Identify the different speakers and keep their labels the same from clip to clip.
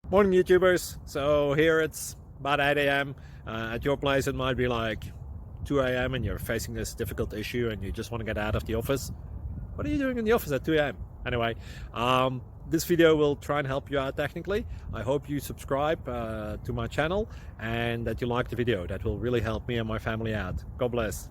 Speaker 1: Morning YouTubers. So here it's about 8 a.m. At your place it might be like 2 a.m. and you're facing this difficult issue and you just want to get out of the office. What are you doing in the office at 2 a.m.? Anyway, this video will try and help you out technically. I hope you subscribe to my channel and that you like the video. That will really help me and my family out. God bless.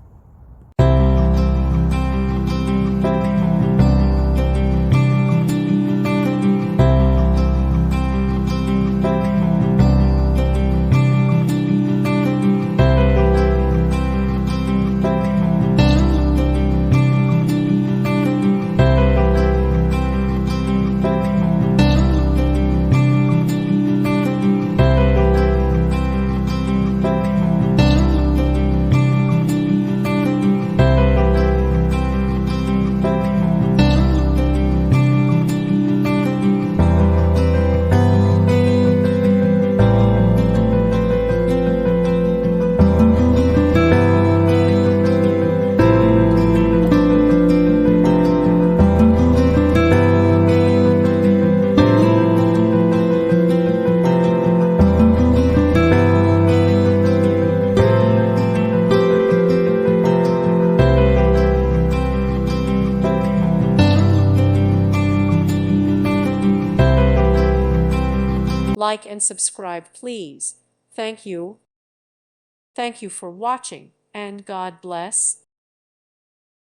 Speaker 2: Like and subscribe, please. Thank you. Thank you for watching, and God bless.